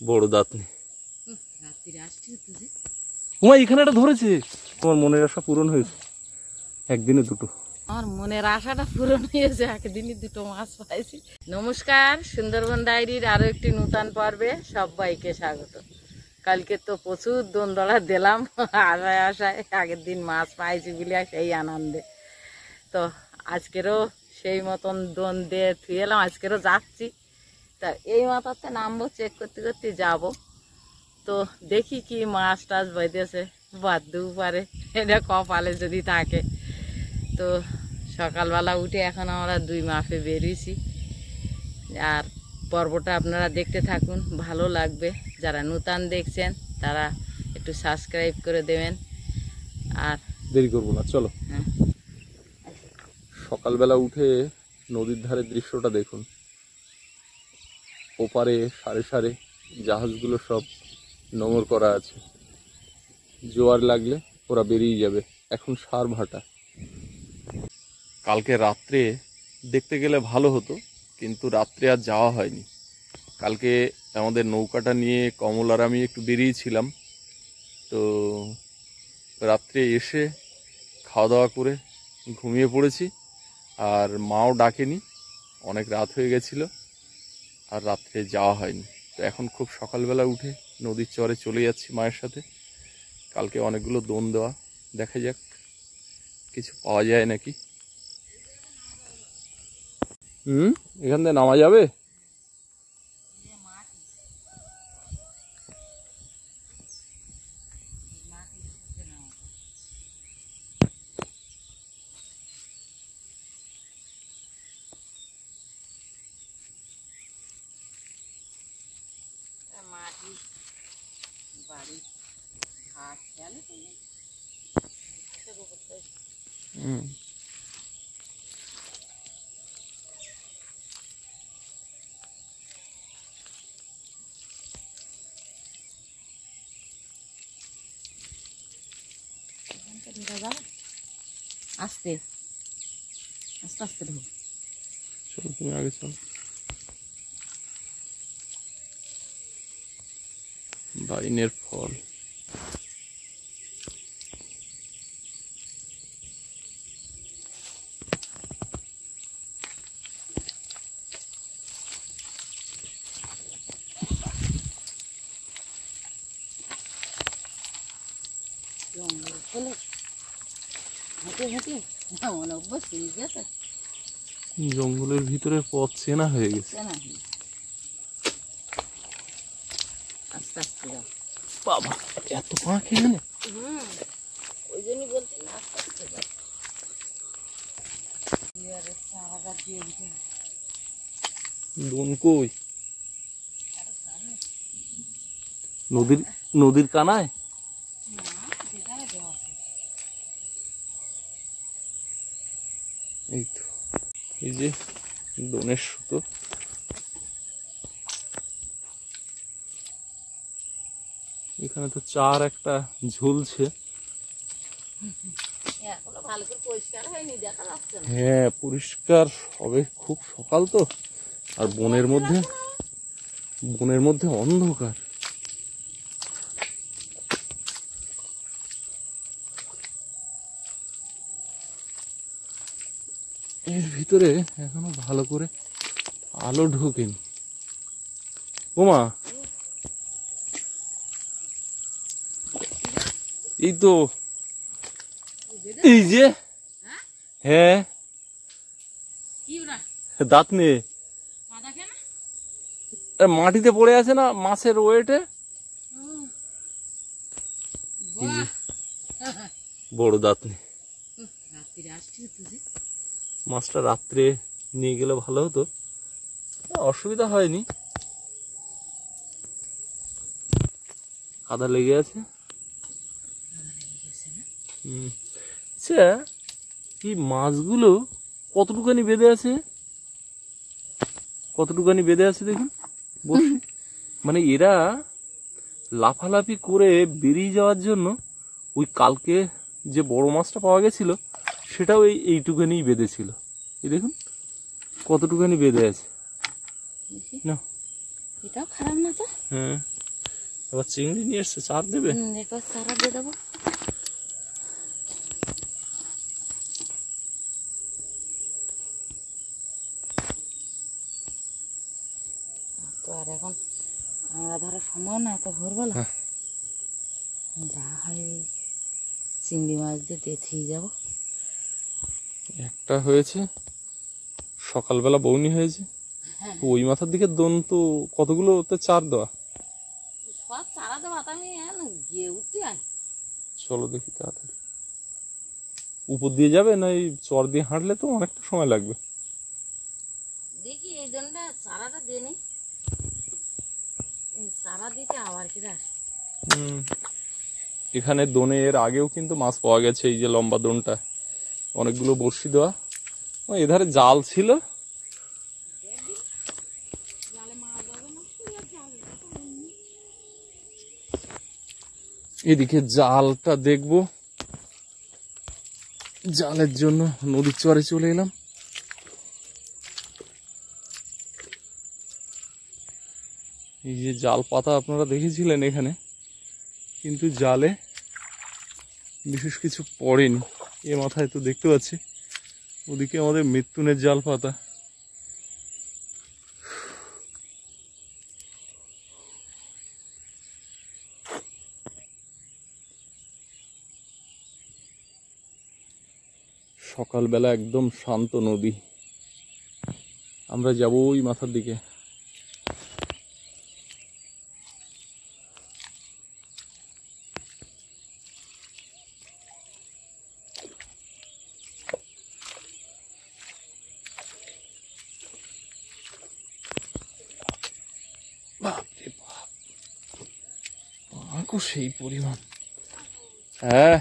বড় দাঁতনি। তোমার এখানে একটা ধরেছে, তোমার মনের আশা পূরণ হয়েছে, একদিনে দুটো। আমার মনের আশাটা পূরণ হয়েছে, একদিনই দুটো মাছ পাইছি। নমস্কার, সুন্দরবন ডায়েরির আরো একটি নূতন পর্বে সবাইকে স্বাগত। কালকে তো প্রচুর দোনদলা দিলাম আশায় আশায়, আগের দিন মাছ পাইছি বলে সেই আনন্দে। তো আজকেরও সেই মতন দোন দিয়ে থুয়ে এলাম, আজকেরও যাচ্ছি। তা এই মাথাতে নামবো, চেক করতে করতে যাব। তো দেখি কি মাছ টাছ বাইতেছে, বাদতেও পারে, এটা কপালে যদি থাকে। তো সকালবেলা উঠে এখন আমরা 2 মাপে বেরিয়েছি। আর পর্বটা আপনারা দেখতে থাকুন, ভালো লাগবে। যারা নূতন দেখছেন তারা একটু সাবস্ক্রাইব করে দেবেন। আর দেরি করবো না, চলো। হ্যাঁ, সকালবেলা উঠে নদীর ধারের দৃশ্যটা দেখুন। ওপারে সারে সারে জাহাজগুলো সব নোঙর করা আছে, জোয়ার লাগলে ওরা বেরিয়ে যাবে। এখন সার ভাটা। কালকে রাত্রে দেখতে গেলে ভালো হতো, কিন্তু রাত্রে আর যাওয়া হয়নি। কালকে আমাদের নৌকাটা নিয়ে কমল আর আমি একটু বেরিয়েছিলাম। তো রাত্রে এসে খাওয়া দাওয়া করে ঘুমিয়ে পড়েছি, আর মাও ডাকেনি, অনেক রাত হয়ে গেছিল, আর রাত্রে যাওয়া হয়নি। তো এখন খুব সকালবেলা উঠে নদীর চরে চলে যাচ্ছি মায়ের সাথে। কালকে অনেকগুলো দোন দেওয়া, দেখা যাক কিছু পাওয়া যায় নাকি। এখান থেকে নামা যাবে? মাটি বাড়ি ঘাট গেলে আস্তে আস্তে আস্তে ঢোক। চলো তুমি আগে চলো। বাইনের ফল। জঙ্গলের ভিতরে পথ চেনা হয়ে গেছে। আস্তে আস্তে যাও। বাবা, এত পাঁক এখানে! ওই জন্যই বলছি আস্তে আস্তে যাও। দোন কই? নদীর কানায়। এই তো, এই যে দোনের সুতো। এখানে তো চার একটা ঝুলছে। হ্যাঁ, পরিষ্কার হবে, খুব সকাল তো, আর বনের মধ্যে অন্ধকার। এর ভিতরে এখনো ভালো করে আলো ঢোকেনি। ওমা, এই তো, এই যে, হ্যাঁ দাঁত নিয়ে মাটিতে পড়ে আছে না মাছের ওয়েটে। বড় দাঁত নিয়ে মাছটা রাত্রে নিয়ে গেলে ভালো হতো, অসুবিধা হয়নি। কাদা লেগে আছে। আচ্ছা, এই মাছগুলো কতটুকানি বেঁধে আছে দেখুন বসে। মানে এরা লাফালাফি করে বেরিয়ে যাওয়ার জন্য ওই কালকে যে বড় মাছটা পাওয়া গেছিল সেটাও এইটুকানি বেঁধেছিল। এই দেখুন কতটুকানি বেঁধে আছে। না, এটাও খারাপ না তো। হ্যাঁ, আবার চিংড়ি নিয়ে এসছে, চার দেবে? একবার চারা দিয়ে দেবো। তো আর এখন আমরা ধরা সম্ভব না এত ভোরবেলা। যা হয় ওই চিংড়ি মাছ দিয়ে দেখেই যাবো। একটা হয়েছে, সকালবেলা বৌনি হয়েছে। ওই মাথার দিকে দোন তো কতগুলো ওতে চার দেওয়া। সব চারা দেবো, আমি গিয়ে উঠতে আয়। চলো দেখি তাড়াতাড়ি। উপর দিয়ে যাবে না এই চর দিয়ে হাঁটলে তো অনেকটা সময় লাগবে। দেখি এই জন্য চারাটা দিয়ে নি, এই চারা দিতে আবার কি রাস। এখানে দোনে এর আগেও কিন্তু মাছ পাওয়া গেছে, এই যে লম্বা দোনটা, অনেকগুলো বড়শি দেওয়া। এধারে জাল ছিল, এদিকে জালটা দেখবো। জালের জন্য নদীর চরে চলে এলাম। এই যে জাল পাতা আপনারা দেখেছিলেন এখানে, কিন্তু জালে বিশেষ কিছু পড়েনি। এ মাথায় তো দেখতে পাচ্ছি, ওদিকে আমাদের মৃত্যুনের জাল পাতা। সকালবেলা একদম শান্ত নদী। আমরা যাবো ওই মাথার দিকে। বাপরে বাপ, পাঁকও সেই পরিমাণ। হ্যাঁ,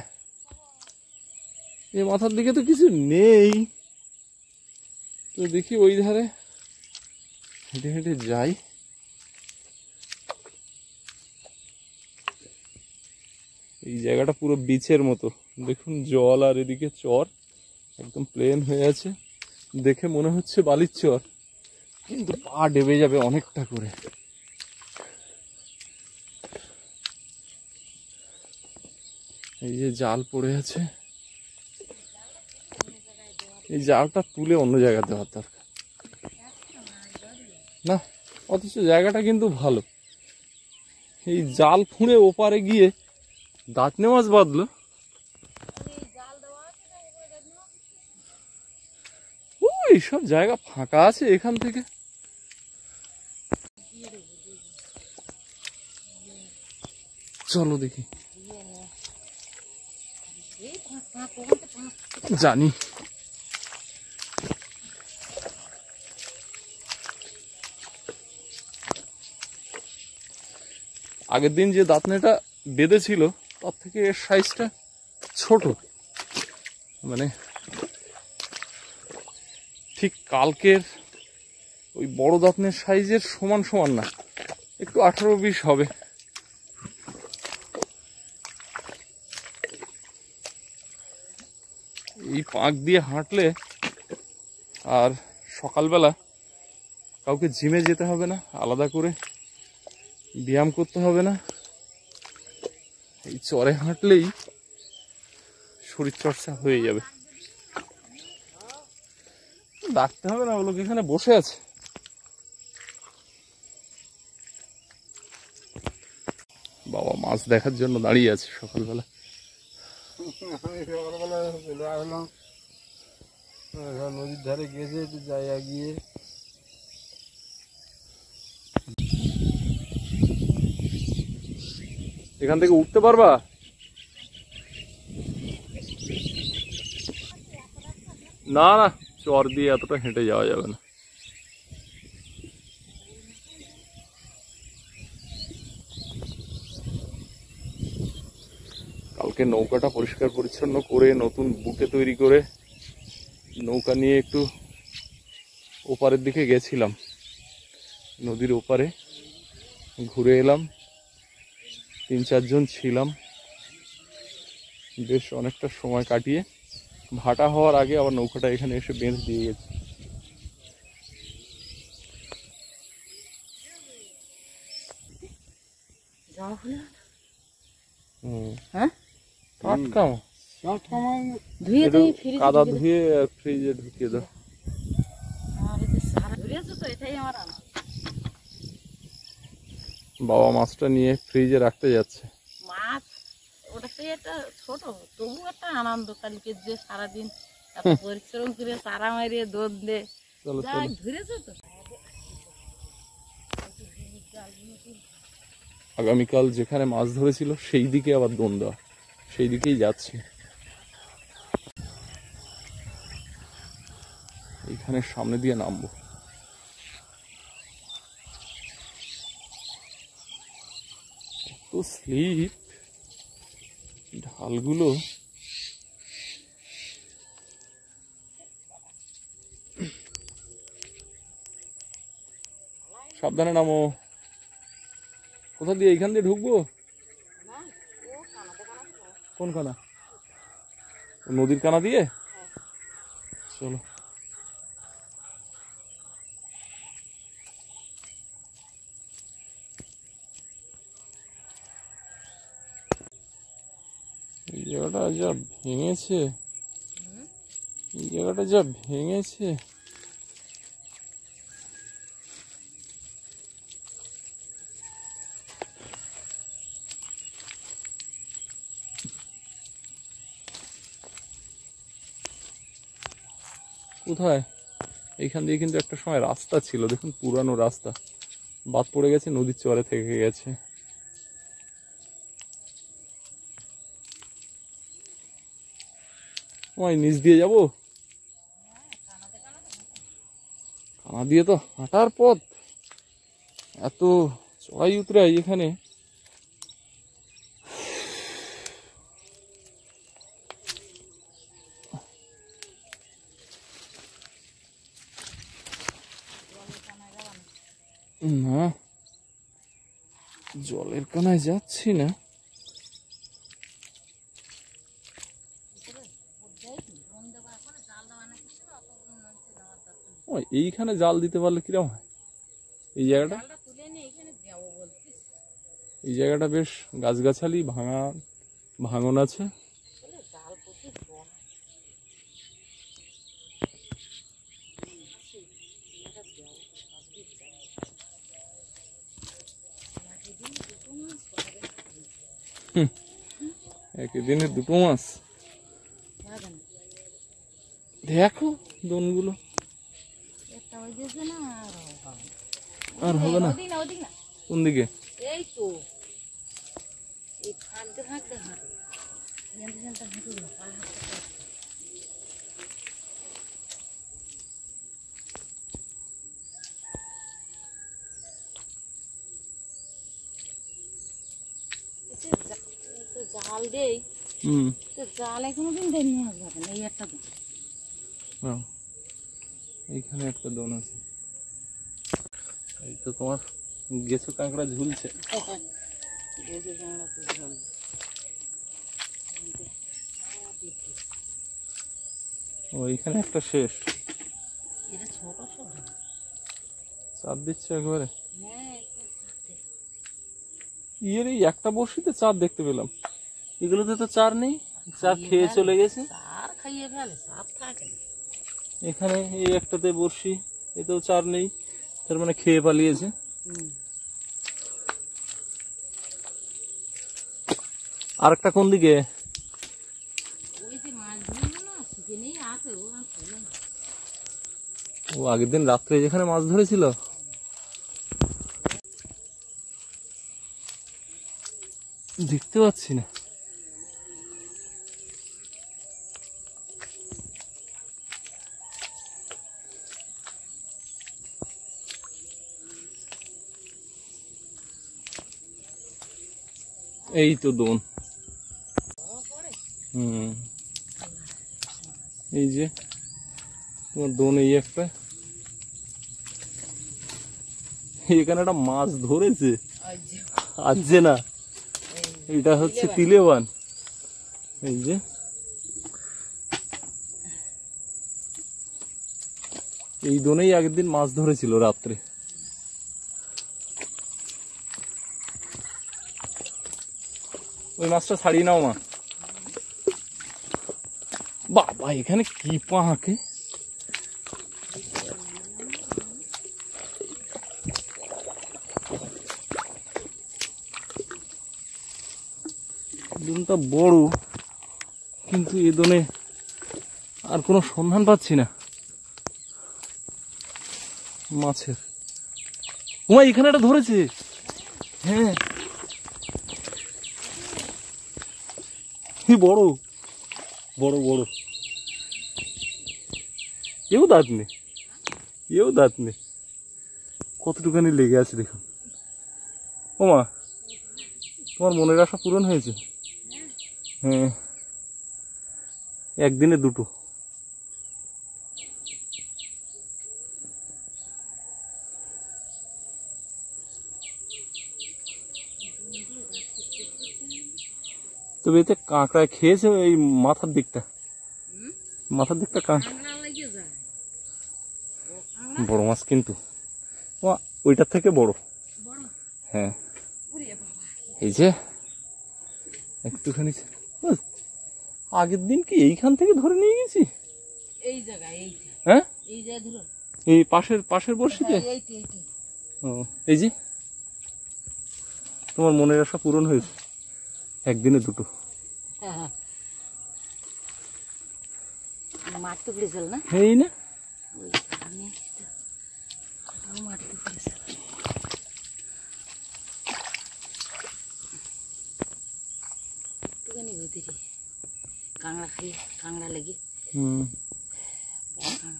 এ মাথার দিকে তো কিছু নেই, তো দেখি ওই ধারে হেঁটে হেঁটে যাই। এই জায়গাটা পুরো বিচের মতো, দেখুন জল আর এদিকে চর একদম প্লেন হয়ে আছে। দেখে মনে হচ্ছে বালির চর, কিন্তু পা ডেবে যাবে অনেকটা করে। এই যে জাল পড়ে আছে, এই জালটা তুলে অন্য জায়গায় দেওয়ার দরকার না, অথচ জায়গাটা কিন্তু ভালো। এই জাল ফুঁড়ে ওপারে গিয়ে দাঁতনে মাছ বাঁধলো। এইসব জায়গা ফাঁকা আছে এখান থেকে। চলো দেখি, জানি আগের দিন যে দাঁতনেটা বেঁধেছিল তার থেকে এর সাইজটা ছোট, মানে ঠিক কালকের ওই বড় দাঁতনের সাইজের সমান সমান না, একটু 18-20 হবে। এই পাঁক দিয়ে হাঁটলে আর সকালবেলা কাউকে জিমে যেতে হবে না, আলাদা করে ব্যায়াম করতে হবে না। এই চরে হাঁটলেই শরীরচর্চা হয়ে যাবে। ডাকতে হবে না, ওগুলো এখানে বসে আছে। বাবা মাছ দেখার জন্য দাঁড়িয়ে আছে সকালবেলা। নদীর ধারে গেছে একটু জায়গা গিয়ে এখান থেকে উঠতে পারবা? না না, চর দিয়ে এতটা হেঁটে যাওয়া যাবে না। কালকে নৌকাটা পরিষ্কার পরিচ্ছন্ন করে নতুন বুকে তৈরি করে নৌকা নিয়ে একটু ওপারের দিকে গেছিলাম, নদীর ওপারে ঘুরে এলাম। 3-4 জন ছিলাম, বেশ অনেকটা সময় কাটিয়ে ভাটা হওয়ার আগে আবার নৌকাটা এখানে এসে বেঁধে দিয়ে গেছে। জামা খুলে হুম, হ্যাঁ টাটকা মাছ। টাটকা মাছ ধুয়ে একটু দিয়ে ফ্রিজে কাদা ঢুকিয়ে ধুয়ে ফ্রিজে ঢুকিয়ে দাও। দাও। আর এই যে সারা ধরেছো তো, এটাই আমার আনা। বাবা মাছটা নিয়ে ফ্রিজে রাখতে যাচ্ছে। মাছ ওটাতে একটা ছোট, তবু একটা আনন্দ। কালকে যে সারাদিন এত পরিশ্রম করে চারা মারিয়ে দোদ দে চলো যাই চলো, ধরেছো তো। আগামীকাল যেখানে মাছ ধরেছিল সেই দিকে আবার দোন দেওয়া, সেই দিকেই যাচ্ছি। এইখানে সামনে দিয়ে নামবো। তো স্লিপ ঢালগুলো, সাবধানে নামো। কোথা দিয়ে? এইখান দিয়ে ঢুকবো? কোন কানা? নদীর কানা দিয়ে? চলো। এই জায়গাটা যা ভেঙেছে, এই জায়গাটা যা ভেঙেছে। কোথায়? এইখান দিয়ে কিন্তু একটা সময় রাস্তা ছিল, দেখুন পুরানো রাস্তা, বাদ পড়ে গেছে, নদীর চরে থেকে গেছে। ওই নিচ দিয়ে যাবো? কানা দিয়ে তো হাঁটার পথ, এত চড়াই উতরাই এখানে। না, জলের কানায় যাচ্ছি না। ওই এইখানে জাল দিতে পারলে কিরম হয়? এই জায়গাটা, জালটা তুলে নিয়ে এখানে দেবো বলছিস। এই জায়গাটা বেশ গাছগাছালি, ভাঙন আছে। বলে জাল প্রচুর বড়। একই দিনে দুটো মাছ। দেখো দোনগুলো, একটা ওই দিয়েছে না, আর হবে না। ওদিক না, ওদিক না, কোন দিকে? এই তো এই হাঁটতে হাঁটতে হাঁটে, এখানটা হাঁটু না, পা হাঁটতে জাল দেই। হুম, জালে কোনোদিন দেরি মাছ পাবে না। এই একটা তো এইখানে একটা দোন আছে। এই তো তোমার গেছো কাঁকড়া ঝুলছে। ও এইখানে একটা শেষ, এটা ছোট ছোট। চার দিচ্ছে একবারে। হ্যাঁ, ইয়ের এই একটা বড়শিতে চার দেখতে পেলাম, এগুলোতে তো চার নেই, চার খেয়ে চলে গেছে। চার খাইয়ে ফেলে, চার থাকে না। এখানে এই একটাতে বড়শি, এতেও চার নেই, তার মানে খেয়ে পালিয়েছে। আর একটা কোন দিকে? ওই যে মাছগুলো না সেখানেই আছে, ও আর খেলো না। ও আগের দিন রাত্রে যেখানে মাছ ধরেছিল। দেখতে পাচ্ছি না। এই তো দোন। হুম, এই যে তোমার দোন, এই একটা, এখানে একটা মাছ ধরেছে, আসছে না। এটা হচ্ছে তিলেবান। এই যে এই দোনেই আগের দিন মাছ ধরেছিল রাত্রে। ওই মাছটা ছাড়িয়ে নাও মা। বাবা এখানে কি পাকে, দোনটা বড়, কিন্তু এ দোনে আর কোনো সন্ধান পাচ্ছি না মাছের। ওমা এখানে একটা ধরেছে, হ্যাঁ বড় বড় বড়, এও দাঁত নেই, এও দাঁত নেই, কতটুখানি লেগে আছে দেখুন। ওমা তোমার মনের আশা পূরণ হয়েছে। হ্যাঁ একদিনে দুটো। তবে এতে কাঁকড়া খেয়েছে এই মাথার দিকটা, মাথার দিকটা বড় মাছ, কিন্তু ওইটার থেকে বড়। হ্যাঁ এই যে একটুখানি, আগের দিন কি এইখান থেকে ধরে নিয়ে গেছি, এই জায়গায় হ্যাঁ এই জায়গায় ধরো, এই পাশের বড়শিতে। ও এই যে তোমার মনের আশা পূরণ হয়েছে, একদিনে দুটো। মারতে পড়েছিল না, এই না মারতে পড়েছিল। একটুখানি ভিতরে কাঁকড়া খাই, কাঁকড়া লেগে কাঁকড়া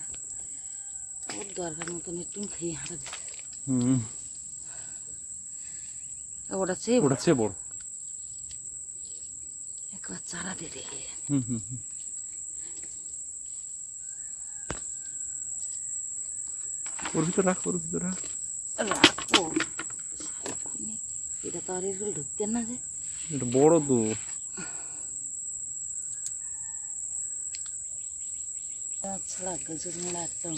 ওর দরকার মতন একটু খাই হাঁটা দিচ্ছে। ওটা চেয়ে বড়, একবার চারা দিয়ে দেখি। ওর ভিতর রাখ, ওর ভিতর রাখ, রাখো। এটা তো আর এরকম ঢুকতে না, যে এটা বড় তো। ছাড়া গাছের মোড়া একটা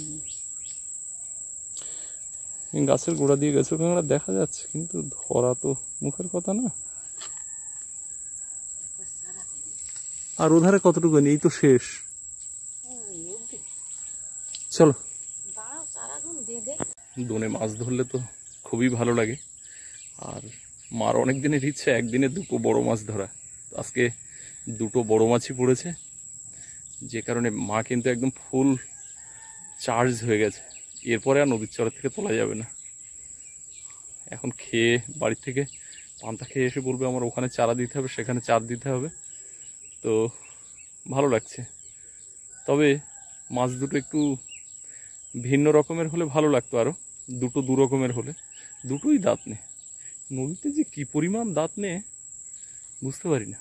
গাছের গোড়া দিয়ে গাছের কাঁকড়া দেখা যাচ্ছে, কিন্তু ধরা তো মুখের কথা না। আর ওধারে কতটুকু নেই, এই তো শেষ। চলো দোনে মাছ ধরলে তো খুবই ভালো লাগে, আর মার অনেক দিনের ইচ্ছে একদিনে দুটো বড় মাছ ধরা। আজকে দুটো বড় মাছই পড়েছে, যে কারণে মা কিন্তু একদম ফুল চার্জ হয়ে গেছে। এরপরে আর নদীর চর থেকে তোলা যাবে না। এখন খেয়ে বাড়ির থেকে পান্তা খেয়ে এসে বলবে আমার ওখানে চারা দিতে হবে, সেখানে চার দিতে হবে। তো ভালো লাগছে। তবে মাছ দুটো একটু ভিন্ন রকমের হলে ভালো লাগতো, আরও দুটো দু রকমের হলে। দুটোই দাঁত নেই, নদীতে যে কি পরিমাণ দাঁত নেই বুঝতে পারি না।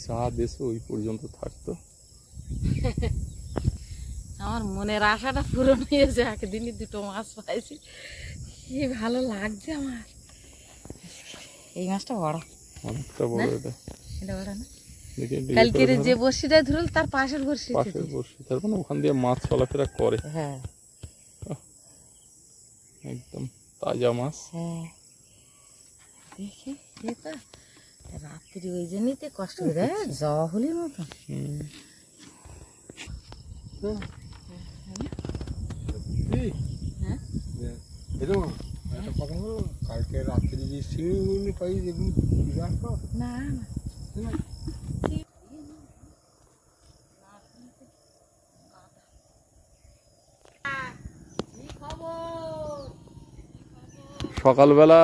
যা দেশে ওই পর্যন্ত থাকতো। আমার মনের আশাটা পূরণ হয়েছে, একদিনই দুটো মাছ পাইছি, কি ভালো লাগছে আমার। এই মাছটা বড়, অনেকটা বড়। এটা বড় না, দেখি কালকে যে বড়শিটা ধরল তার পাশের বড়শি, তার মানে ওখান দিয়ে মাছ চলাফেরা করে। হ্যাঁ একদম তাজা মাছ। হ্যাঁ দেখি তো রাত্রি ওই জন্যই তো কষ্ট করে যাওয়া হলির মতন। কালকে রাত্রি যে শিঙি পাই দেখুন না সকালবেলা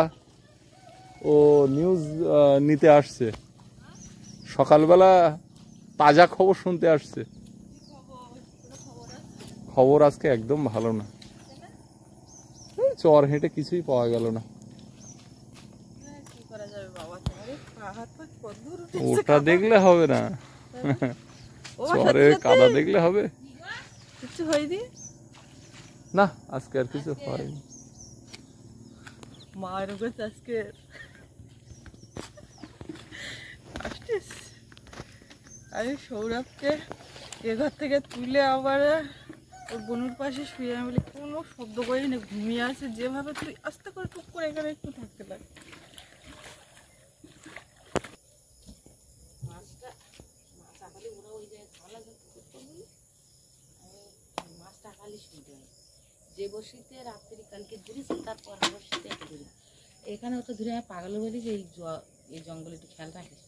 ও নিউজ নিতে আসছে, সকালবেলা তাজা খবর শুনতে আসছে। খবর আজকে একদম ভালো না, চর হেঁটে কিছুই পাওয়া গেল না। ওটা দেখলে হবে না, চরে কাদা দেখলে হবে কিছু হয়নি না। আজকে আর কিছু হয়নি। মায়ের কাছে আজকে আমি সৌরভকে এ ঘর থেকে তুলে আবার ওর বনুর পাশে শুয়ে আমি বলি কোনো শব্দ করি না, ঘুমিয়ে আছে যেভাবে তুই আস্তে করে টুক করে এখানে একটু থাকতে পারি। যে বসিতে রাত্রি কালকে ধরেছি তারপর বসিতে একটু ধরি, এখানে ওটা ধরে আমি পাগল বলি যে এই জঙ্গলে একটু খেয়াল রাখিস।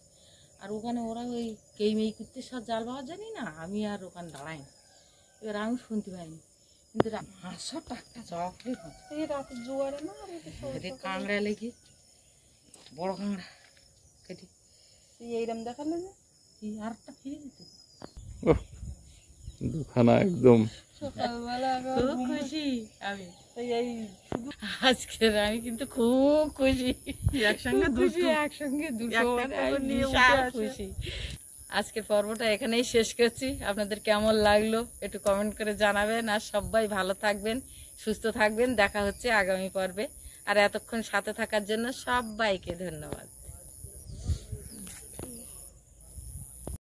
আর ওখানে ওরা ওই কেই মেই করতে সব জাল পাওয়া জানি না, আমি আর ওখানে দাঁড়াই না। এবার আমি শুনতে পাইনি, কিন্তু হাঁসও টাকা চকলে এই রাতে জোয়ারে না আর রে কাঁকড়া লেগে বড় কাঁকড়া কেটে এইরকম দেখালে যে আর একটা ফিরে যেত। ওহ, দুখানা একদম। সকালবেলা খুব খুশি আমি এই আজকের, আমি কিন্তু খুব খুশি। একসঙ্গে খুশি, দুটো একসঙ্গে দুটো, একটা মানে করে আমি নিয়ে বিশাল উঠে আসে। খুশি। আজকের পর্বটা এখানেই শেষ করছি। আপনাদের কেমন লাগলো একটু কমেন্ট করে জানাবেন, আর সবাই ভালো থাকবেন, সুস্থ থাকবেন। দেখা হচ্ছে আগামী পর্বে। আর এতক্ষণ সাথে থাকার জন্য সবাইকে ধন্যবাদ।